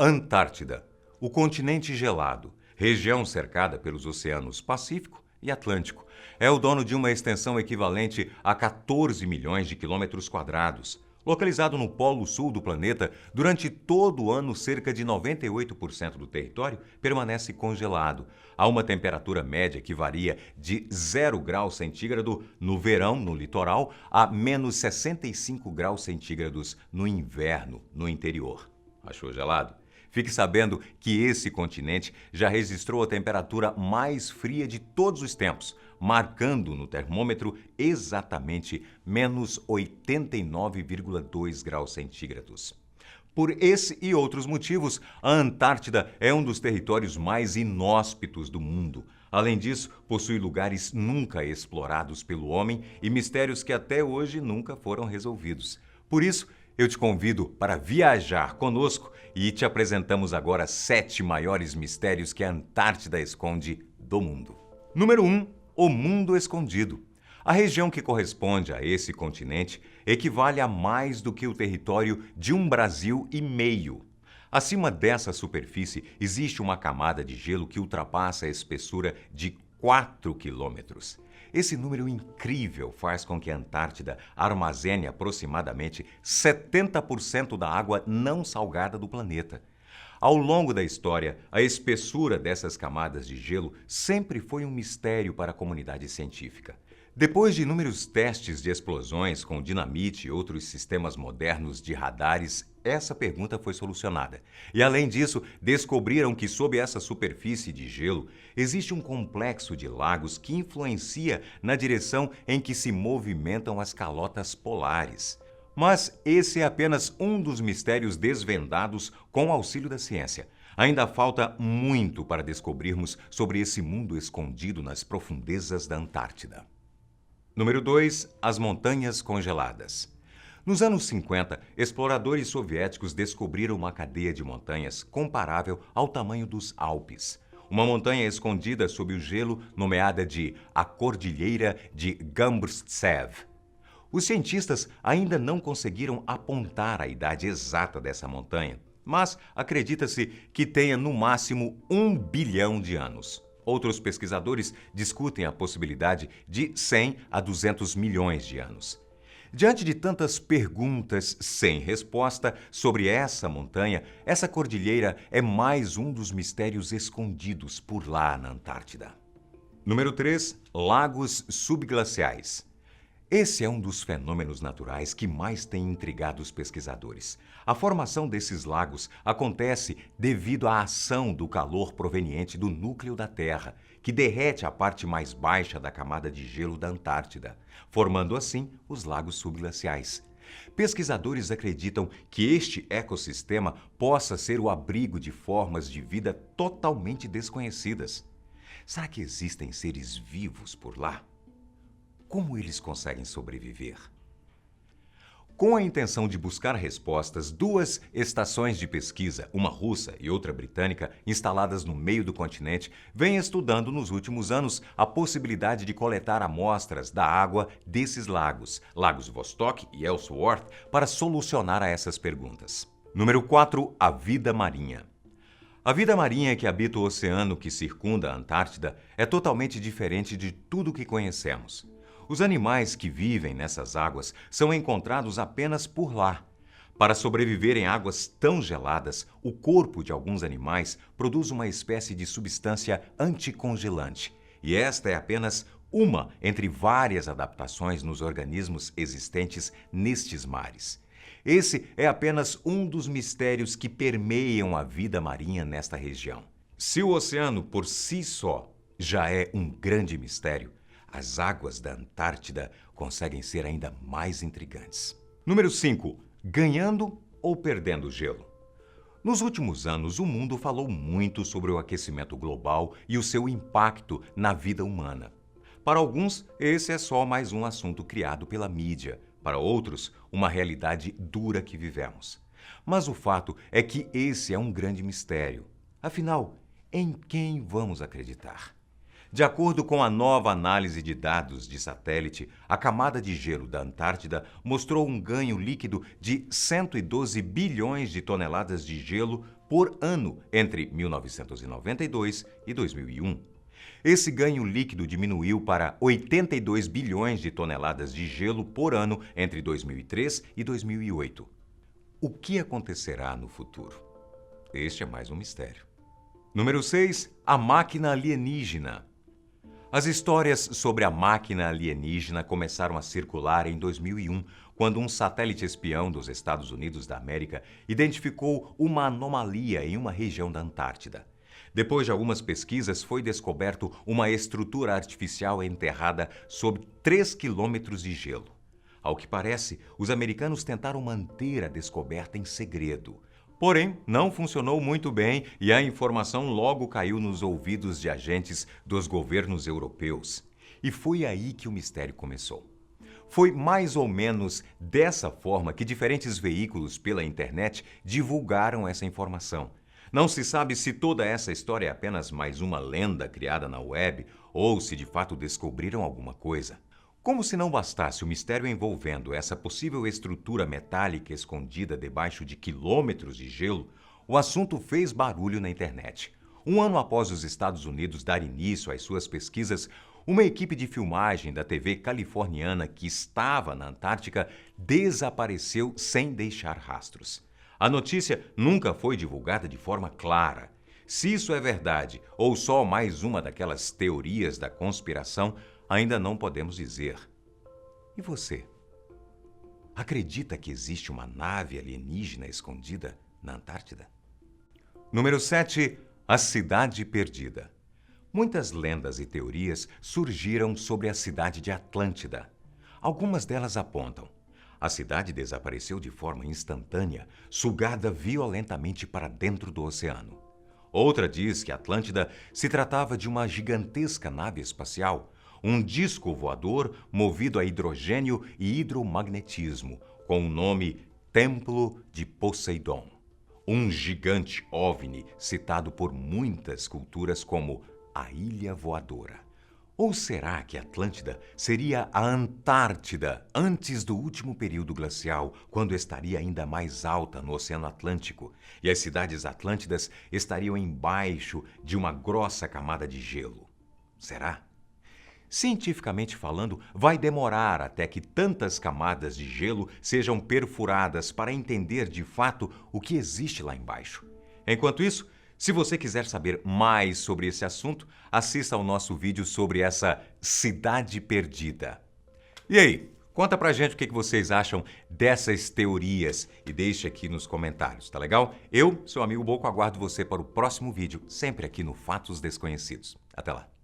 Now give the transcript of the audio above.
Antártida, o continente gelado, região cercada pelos oceanos Pacífico e Atlântico, é o dono de uma extensão equivalente a 14 milhões de quilômetros quadrados. Localizado no polo sul do planeta, durante todo o ano, cerca de 98% do território permanece congelado, a uma temperatura média que varia de 0 graus centígrado no verão, no litoral, a menos 65 graus centígrados no inverno, no interior. Achou gelado? Fique sabendo que esse continente já registrou a temperatura mais fria de todos os tempos, marcando no termômetro exatamente menos 89,2 graus centígrados. Por esse e outros motivos, a Antártida é um dos territórios mais inóspitos do mundo. Além disso, possui lugares nunca explorados pelo homem e mistérios que até hoje nunca foram resolvidos. Por isso, eu te convido para viajar conosco e te apresentamos agora 7 maiores mistérios que a Antártida esconde do mundo. Número 1. O mundo escondido. A região que corresponde a esse continente equivale a mais do que o território de um Brasil e meio. Acima dessa superfície existe uma camada de gelo que ultrapassa a espessura de 4 quilômetros. Esse número incrível faz com que a Antártida armazene aproximadamente 70% da água não salgada do planeta. Ao longo da história, a espessura dessas camadas de gelo sempre foi um mistério para a comunidade científica. Depois de inúmeros testes de explosões com dinamite e outros sistemas modernos de radares, essa pergunta foi solucionada. E, além disso, descobriram que sob essa superfície de gelo existe um complexo de lagos que influencia na direção em que se movimentam as calotas polares. Mas esse é apenas um dos mistérios desvendados com o auxílio da ciência. Ainda falta muito para descobrirmos sobre esse mundo escondido nas profundezas da Antártida. Número 2. As montanhas congeladas. Nos anos 50, exploradores soviéticos descobriram uma cadeia de montanhas comparável ao tamanho dos Alpes. Uma montanha escondida sob o gelo nomeada de a Cordilheira de Gamburtsev. Os cientistas ainda não conseguiram apontar a idade exata dessa montanha, mas acredita-se que tenha no máximo 1 bilhão de anos. Outros pesquisadores discutem a possibilidade de 100 a 200 milhões de anos. Diante de tantas perguntas sem resposta sobre essa montanha, essa cordilheira é mais um dos mistérios escondidos por lá na Antártida. Número 3. Lagos subglaciais. Esse é um dos fenômenos naturais que mais tem intrigado os pesquisadores. A formação desses lagos acontece devido à ação do calor proveniente do núcleo da Terra, que derrete a parte mais baixa da camada de gelo da Antártida, formando assim os lagos subglaciais. Pesquisadores acreditam que este ecossistema possa ser o abrigo de formas de vida totalmente desconhecidas. Será que existem seres vivos por lá? Como eles conseguem sobreviver? Com a intenção de buscar respostas, 2 estações de pesquisa, uma russa e outra britânica, instaladas no meio do continente, vêm estudando nos últimos anos a possibilidade de coletar amostras da água desses lagos, Lagos Vostok e Ellsworth, para solucionar a essas perguntas. Número 4. A vida marinha. A vida marinha que habita o oceano que circunda a Antártida é totalmente diferente de tudo que conhecemos. Os animais que vivem nessas águas são encontrados apenas por lá. Para sobreviver em águas tão geladas, o corpo de alguns animais produz uma espécie de substância anticongelante. E esta é apenas uma entre várias adaptações nos organismos existentes nestes mares. Esse é apenas um dos mistérios que permeiam a vida marinha nesta região. Se o oceano por si só já é um grande mistério, as águas da Antártida conseguem ser ainda mais intrigantes. Número 5. Ganhando ou perdendo gelo? Nos últimos anos, o mundo falou muito sobre o aquecimento global e o seu impacto na vida humana. Para alguns, esse é só mais um assunto criado pela mídia. Para outros, uma realidade dura que vivemos. Mas o fato é que esse é um grande mistério. Afinal, em quem vamos acreditar? De acordo com a nova análise de dados de satélite, a camada de gelo da Antártida mostrou um ganho líquido de 112 bilhões de toneladas de gelo por ano entre 1992 e 2001. Esse ganho líquido diminuiu para 82 bilhões de toneladas de gelo por ano entre 2003 e 2008. O que acontecerá no futuro? Este é mais um mistério. Número 6. A máquina alienígena. As histórias sobre a máquina alienígena começaram a circular em 2001, quando um satélite espião dos Estados Unidos da América identificou uma anomalia em uma região da Antártida. Depois de algumas pesquisas, foi descoberto uma estrutura artificial enterrada sob 3 quilômetros de gelo. Ao que parece, os americanos tentaram manter a descoberta em segredo. Porém, não funcionou muito bem e a informação logo caiu nos ouvidos de agentes dos governos europeus. E foi aí que o mistério começou. Foi mais ou menos dessa forma que diferentes veículos pela internet divulgaram essa informação. Não se sabe se toda essa história é apenas mais uma lenda criada na web ou se de fato descobriram alguma coisa. Como se não bastasse o mistério envolvendo essa possível estrutura metálica escondida debaixo de quilômetros de gelo, o assunto fez barulho na internet. Um ano após os Estados Unidos dar início às suas pesquisas, uma equipe de filmagem da TV californiana que estava na Antártica desapareceu sem deixar rastros. A notícia nunca foi divulgada de forma clara. Se isso é verdade ou só mais uma daquelas teorias da conspiração, ainda não podemos dizer. E você? Acredita que existe uma nave alienígena escondida na Antártida? Número 7. A Cidade Perdida. Muitas lendas e teorias surgiram sobre a cidade de Atlântida. Algumas delas apontam: a cidade desapareceu de forma instantânea, sugada violentamente para dentro do oceano. Outra diz que Atlântida se tratava de uma gigantesca nave espacial, um disco voador movido a hidrogênio e hidromagnetismo, com o nome Templo de Poseidon. Um gigante OVNI citado por muitas culturas como a Ilha Voadora. Ou será que Atlântida seria a Antártida antes do último período glacial, quando estaria ainda mais alta no Oceano Atlântico, e as cidades atlântidas estariam embaixo de uma grossa camada de gelo? Será? Cientificamente falando, vai demorar até que tantas camadas de gelo sejam perfuradas para entender de fato o que existe lá embaixo. Enquanto isso, se você quiser saber mais sobre esse assunto, assista ao nosso vídeo sobre essa cidade perdida. E aí, conta pra gente o que vocês acham dessas teorias e deixe aqui nos comentários, tá legal? Eu, seu amigo Boco, aguardo você para o próximo vídeo, sempre aqui no Fatos Desconhecidos. Até lá!